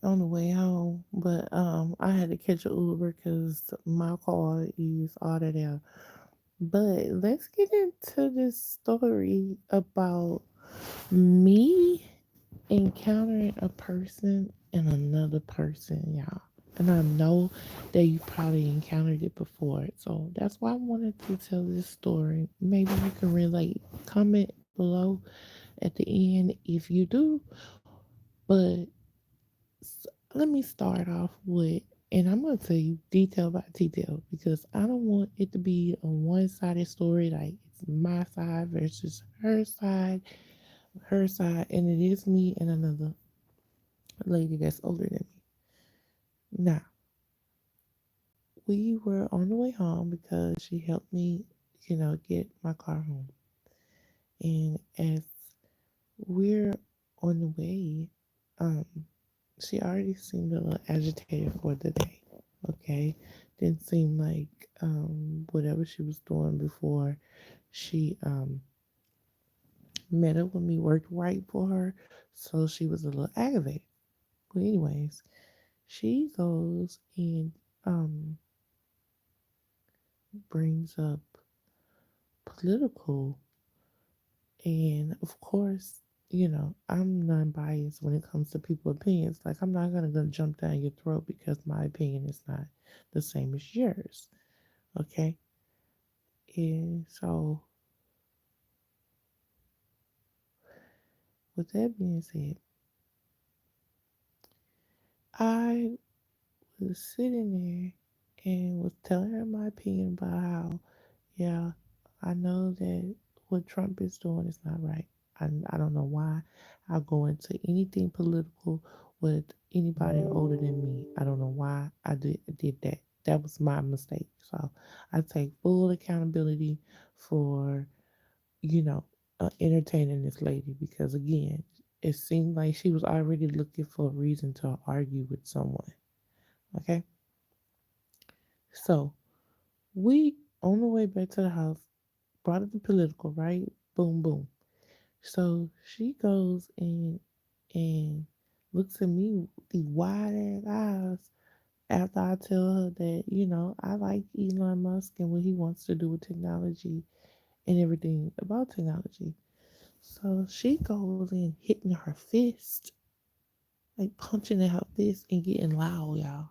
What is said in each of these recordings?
on the way home, but I had to catch an Uber because my car is out of there. But let's get into this story about me encountering a person and another person, y'all. And I know that you probably encountered it before. So that's why I wanted to tell this story. Maybe you can relate. Comment below at the end if you do. But let me start off with, and I'm going to tell you detail by detail because I don't want it to be a one sided story like it's my side versus her side, and it is me and another lady that's older than me. Now, we were on the way home because she helped me, get my car home. And as we're on the way, um, she already seemed a little agitated for the day. Okay, didn't seem like whatever she was doing before she met up with me worked right for her, so she was a little aggravated. But anyways, she goes and brings up political, and of course, I'm non-biased when it comes to people's opinions. Like, I'm not gonna jump down your throat because my opinion is not the same as yours. Okay, and so with that being said, I was sitting there and was telling her my opinion about how, yeah, I know that what Trump is doing is not right. I don't know why I go into anything political with anybody older than me. I don't know why I did that. That was my mistake. So I take full accountability for, you know, entertaining this lady because, again, it seemed like she was already looking for a reason to argue with someone. Okay. So we, on the way back to the house, brought up the political, right? Boom, boom. So she goes and looks at me with these wide ass eyes after I tell her that, I like Elon Musk and what he wants to do with technology and everything about technology. So she goes in hitting her fist, like punching at her fist and getting loud, y'all.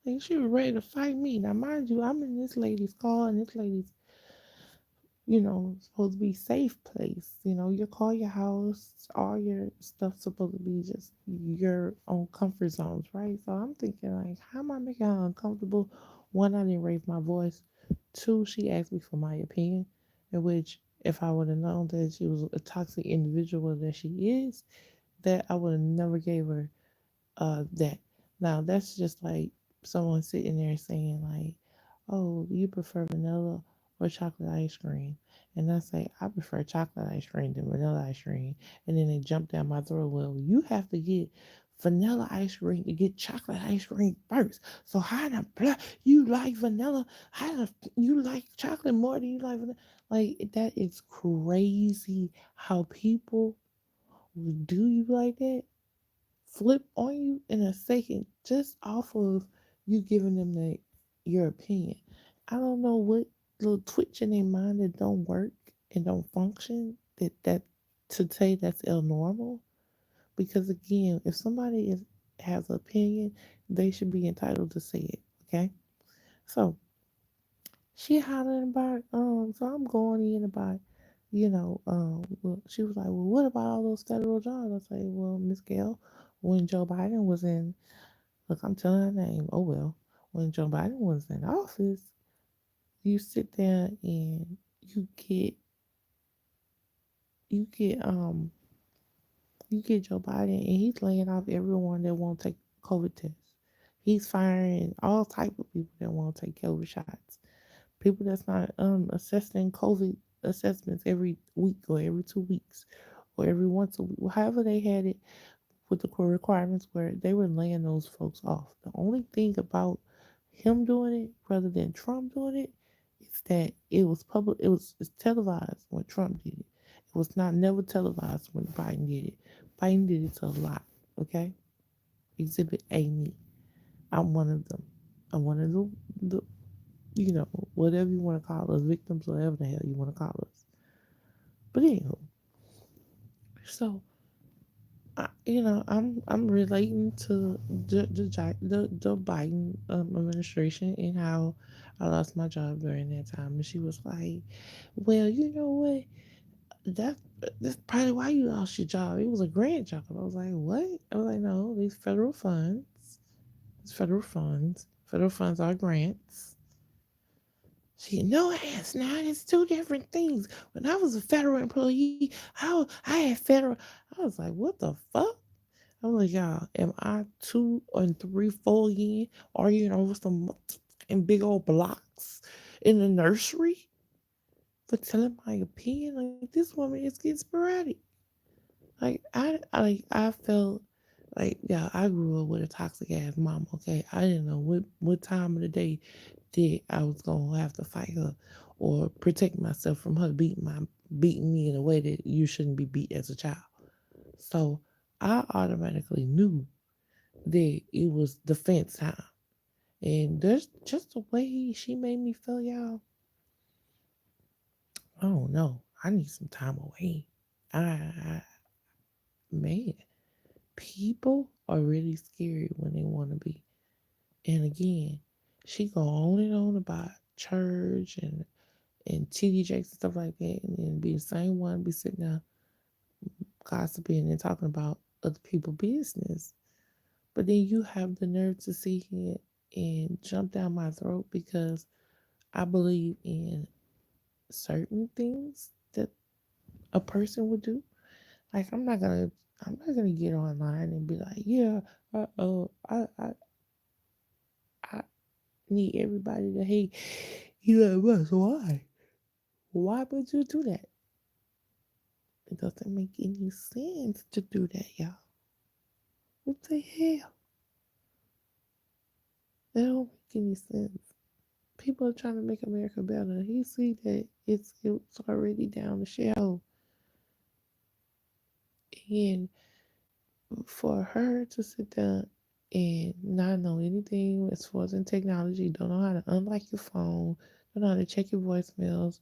Like she was ready to fight me. Now, mind you, I'm in this lady's car and this lady's, supposed to be safe place. Your car, your house, all your stuff supposed to be just your own comfort zones, right? So I'm thinking like, how am I making her uncomfortable? One, I didn't raise my voice. Two, she asked me for my opinion, in which if I would have known that she was a toxic individual that she is, that I would have never gave her that. Now that's just like someone sitting there saying like, "Oh, you prefer vanilla or chocolate ice cream?" And I say, "I prefer chocolate ice cream than vanilla ice cream." And then they jump down my throat. Well, you have to get vanilla ice cream to get chocolate ice cream first. So how the you like vanilla? How the you like chocolate more than you like vanilla? Like that is crazy how people will do you like that, flip on you in a second just off of you giving them your opinion. I don't know what little twitch in their mind that don't work and don't function that to say that's ill normal. Because again, if somebody has an opinion, they should be entitled to say it. Okay, so she hollering about so I'm going in about well, she was like, well, what about all those federal jobs? I say, well, Miss Gail, when Joe Biden was in, look, I'm telling her name. Oh well. When Joe Biden was in office, you sit there and you get you get Joe Biden and he's laying off everyone that won't take COVID tests. He's firing all type of people that won't take COVID shots. People that's not assessing COVID assessments every week or every 2 weeks or every once a week. However they had it with the core requirements where they were laying those folks off. The only thing about him doing it rather than Trump doing it is that it was public. It's televised when Trump did it. It was not never televised when Biden did it. Biden did it to a lot. Okay, Exhibit A me. I'm one of them. I'm one of the whatever you want to call us, victims, whatever the hell you want to call us. But anywho, so I'm relating to the Biden administration and how I lost my job during that time, and she was like, "Well, you know what? That that's probably why you lost your job. It was a grant job." I was like, "What?" I was like, "No, these federal funds. It's federal funds. Federal funds are grants." She, no, it's not. It's two different things. When I was a federal employee, I had federal. I was like, what the fuck? I was like, y'all, am I 2 and 3 full in arguing over some and big old blocks in the nursery for telling my opinion? Like this woman is getting sporadic. I felt like, yeah, I grew up with a toxic ass mom. Okay, I didn't know what time of the day that I was gonna have to fight her or protect myself from her beating me in a way that you shouldn't be beat as a child. So I automatically knew that it was defense time. And there's just the way she made me feel, y'all. I don't know. I need some time away. I man, people are really scary when they want to be. And again, she go on about church and TD Jakes and stuff like that, and then be the same one be sitting there gossiping and talking about other people's business. But then you have the nerve to sit here and jump down my throat because I believe in certain things that a person would do. Like I'm not gonna get online and be like, yeah, I need everybody to hate Elon Musk. Why? Why would you do that? It doesn't make any sense to do that, y'all. What the hell? That don't make any sense. People are trying to make America better. He see that it's already down the shell, and for her to sit there and not know anything as far as in technology, don't know how to unlock your phone, don't know how to check your voicemails,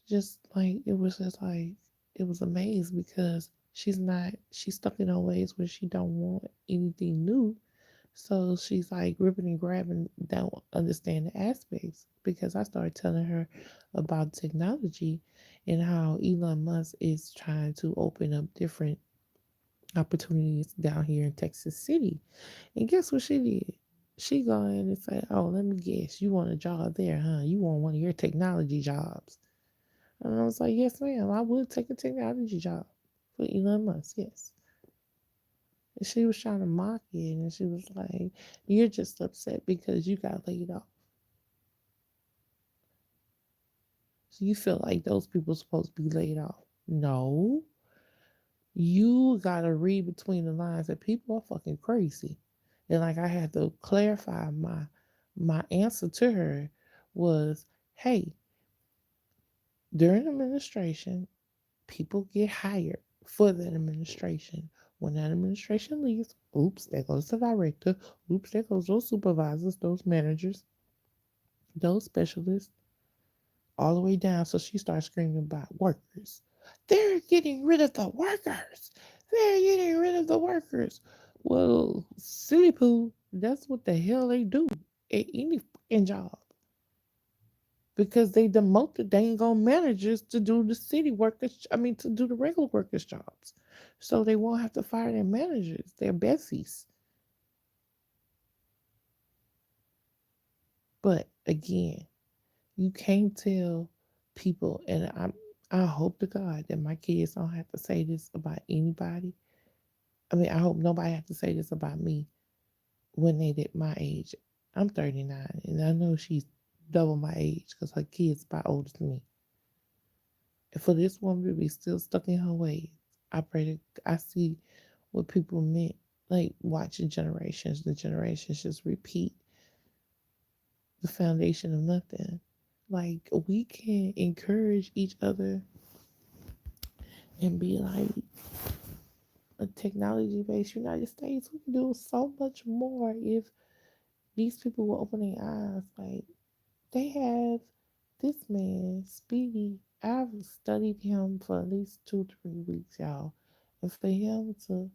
just like it was just like it was amazed because she's stuck in her ways where she don't want anything new. So she's like gripping and grabbing, don't understand the aspects because I started telling her about technology and how Elon Musk is trying to open up different opportunities down here in Texas City. And guess what she did? She go in and say, "Oh, let me guess, you want a job there, huh? You want one of your technology jobs." And I was like, "Yes, ma'am, I would take a technology job for Elon Musk, yes." And she was trying to mock it, and she was like, "You're just upset because you got laid off. So you feel like those people supposed to be laid off." No, you gotta read between the lines that people are fucking crazy. And like I had to clarify my answer to her was, hey, during administration, people get hired for that administration. When that administration leaves, oops, there goes the director. Oops, there goes those supervisors, those managers, those specialists, all the way down. So she starts screaming about workers. They're getting rid of the workers. They're getting rid of the workers. Well, silly poo, that's what the hell they do at any fucking job. Because they demote the dang on managers to do the city workers, I mean, to do the regular workers' jobs. So they won't have to fire their managers, their bessies. But again, you can't tell people, and I hope to God that my kids don't have to say this about anybody. I mean, I hope nobody has to say this about me when they at my age. I'm 39, and I know she's double my age because her kid's about older than me. And for this woman to be still stuck in her ways, I pray that I see what people meant, like watching generations. The generations just repeat the foundation of nothing. Like we can encourage each other and be a technology based United States, we could do so much more if these people will open their eyes. Like, they have this man, Speedy. I've studied him for at least 2, 3 weeks, y'all. And for him to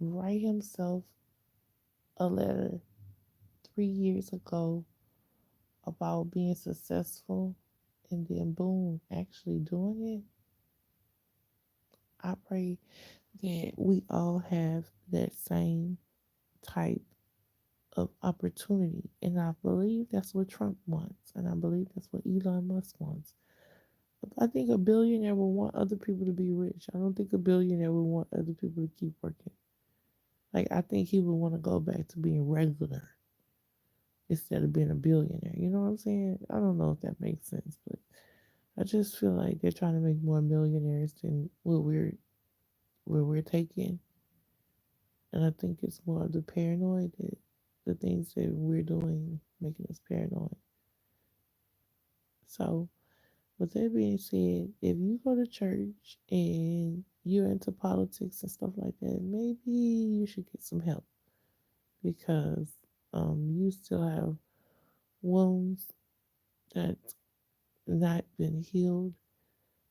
write himself a letter 3 years ago about being successful and then boom, actually doing it, I pray that we all have that same type of opportunity. And I believe that's what Trump wants. And I believe that's what Elon Musk wants. I think a billionaire will want other people to be rich. I don't think a billionaire will want other people to keep working. Like, I think he would want to go back to being regular instead of being a billionaire. You know what I'm saying? I don't know if that makes sense, but I just feel like they're trying to make more millionaires than what we're taking. And I think it's more of the paranoid that the things that we're doing making us paranoid. So, with that being said, if you go to church and you're into politics and stuff like that, maybe you should get some help because you still have wounds that not been healed.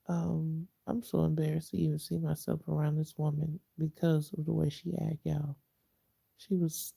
I'm so embarrassed to even see myself around this woman because of the way she act, y'all. She was